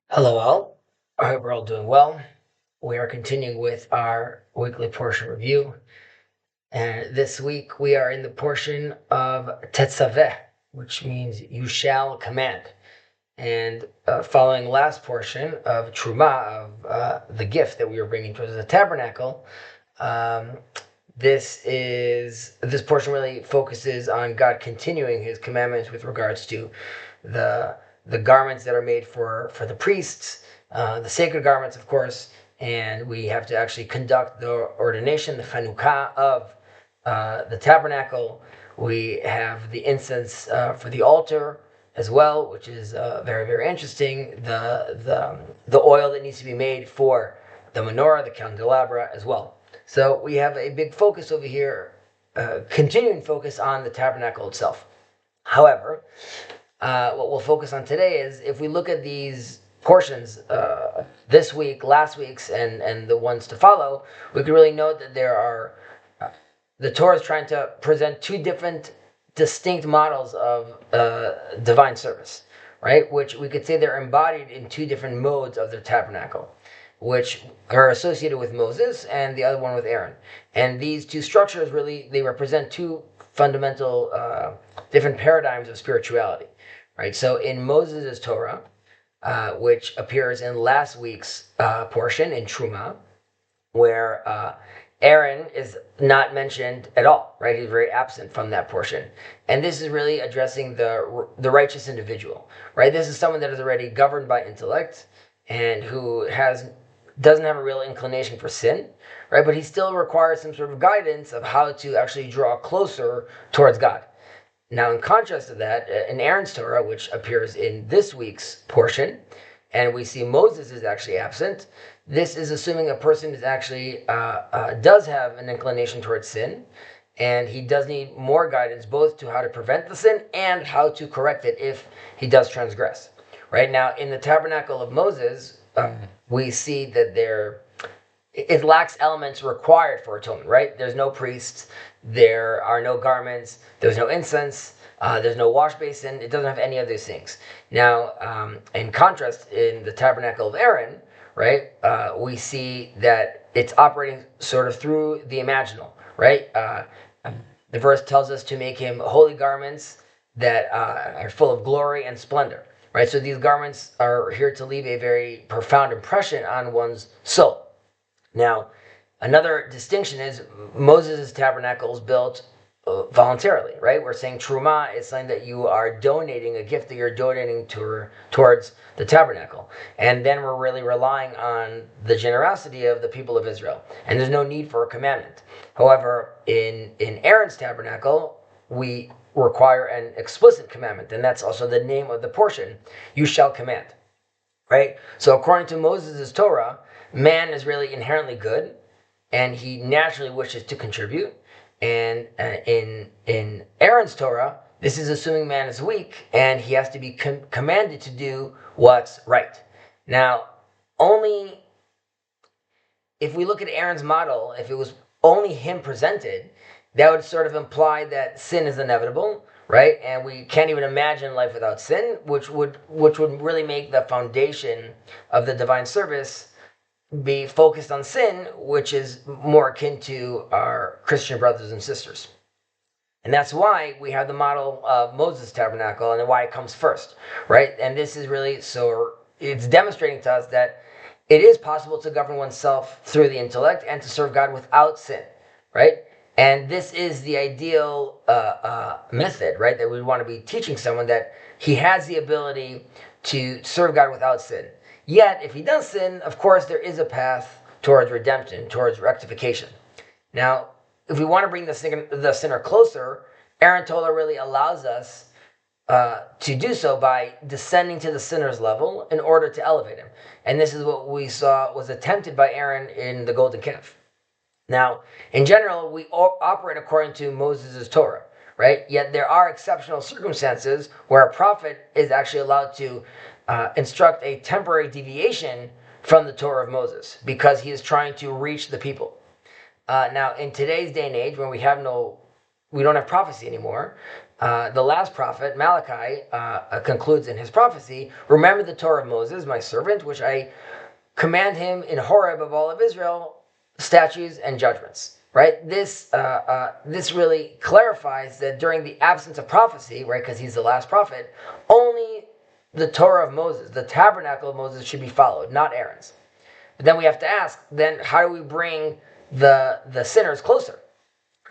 Hello, all. I hope we're all doing well. We are continuing with our weekly portion review. And this week we are in the portion of Tetzaveh, which means you shall command. And following last portion of Truma, of the gift that we were bringing towards the tabernacle, um, this portion really focuses on God continuing His commandments with regards to the the garments that are made for the priests, the sacred garments, of course, and we have to actually conduct the ordination, the chanukah of the tabernacle. We have the incense for the altar as well, which is very very interesting. The oil that needs to be made for the menorah, the candelabra as well. So we have a big focus over here, continuing focus on the tabernacle itself. However, what we'll focus on today is if we look at these portions this week, last week's, and the ones to follow, we can really note that there are the Torah is trying to present two different distinct models of divine service, right? Which we could say they're embodied in two different modes of the tabernacle, which are associated with Moses and the other one with Aaron. And these two structures really, they represent two fundamental different paradigms of spirituality, right? So in Moses' Torah, which appears in last week's portion in Truma, where Aaron is not mentioned at all, right? He's very absent from that portion. And this is really addressing the righteous individual, right? This is someone that is already governed by intellect and who doesn't have a real inclination for sin, right? But he still requires some sort of guidance of how to actually draw closer towards God. Now, in contrast to that, in Aaron's Torah, which appears in this week's portion, and we see Moses is actually absent, this is assuming a person is actually does have an inclination towards sin, and he does need more guidance both to how to prevent the sin and how to correct it if he does transgress. Right now, in the tabernacle of Moses, we see that it lacks elements required for atonement. Right? There's no priests, there are no garments, there's no incense. There's no wash basin. It doesn't have any of those things. Now, in contrast, in the tabernacle of Aaron, right, we see that it's operating sort of through the imaginal, right? The verse tells us to make him holy garments that are full of glory and splendor, right? So these garments are here to leave a very profound impression on one's soul. Now, another distinction is Moses' tabernacle is built voluntarily, right? We're saying truma is something that you are donating, a gift that you're donating towards the tabernacle. And then we're really relying on the generosity of the people of Israel. And there's no need for a commandment. However, in Aaron's tabernacle, we require an explicit commandment, and that's also the name of the portion. You shall command, right? So according to Moses' Torah, man is really inherently good, and he naturally wishes to contribute. And in Aaron's Torah, this is assuming man is weak and he has to be commanded to do what's right. Now, only if we look at Aaron's model, if it was only him presented, that would sort of imply that sin is inevitable, right? And we can't even imagine life without sin, which would really make the foundation of the divine service be focused on sin, which is more akin to our Christian brothers and sisters. And that's why we have the model of Moses' tabernacle and why it comes first, right? And this is really it's demonstrating to us that it is possible to govern oneself through the intellect and to serve God without sin, right? And this is the ideal method, right? That we want to be teaching someone that he has the ability to serve God without sin. Yet, if he does sin, of course, there is a path towards redemption, towards rectification. Now, if we want to bring the sinner closer, Aaron Torah really allows us to do so by descending to the sinner's level in order to elevate him. And this is what we saw was attempted by Aaron in the golden calf. Now, in general, we operate according to Moses' Torah, right? Yet there are exceptional circumstances where a prophet is actually allowed to instruct a temporary deviation from the Torah of Moses because he is trying to reach the people. Now, in today's day and age, when we don't have prophecy anymore, the last prophet, Malachi, concludes in his prophecy, remember the Torah of Moses, my servant, which I command him in Horeb of all of Israel, statutes and judgments. Right? This really clarifies that during the absence of prophecy, right, because he's the last prophet, only the Torah of Moses, the tabernacle of Moses, should be followed, not Aaron's. But then we have to ask, then how do we bring the sinners closer?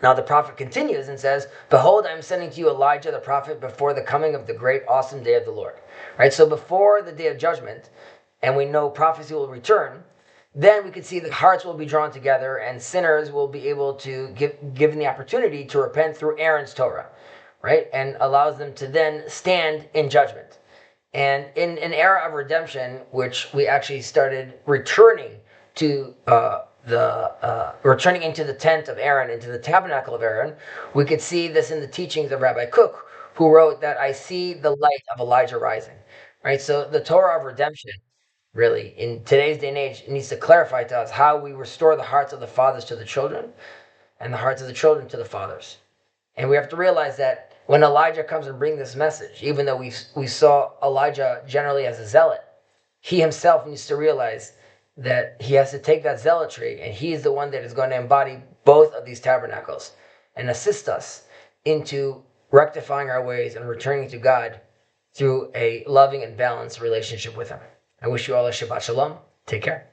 Now the prophet continues and says, behold, I am sending to you Elijah the prophet before the coming of the great awesome day of the Lord. Right? So before the day of judgment, and we know prophecy will return, then we can see that hearts will be drawn together and sinners will be able to given the opportunity to repent through Aaron's Torah, right? And allows them to then stand in judgment. And in an era of redemption, which we actually started returning to returning into the tent of Aaron, into the tabernacle of Aaron, we could see this in the teachings of Rabbi Kook, who wrote that I see the light of Elijah rising. Right? So the Torah of redemption, really, in today's day and age, needs to clarify to us how we restore the hearts of the fathers to the children and the hearts of the children to the fathers. And we have to realize that when Elijah comes and brings this message, even though we saw Elijah generally as a zealot, he himself needs to realize that he has to take that zealotry, and he is the one that is going to embody both of these tabernacles and assist us into rectifying our ways and returning to God through a loving and balanced relationship with him. I wish you all a Shabbat Shalom. Take care.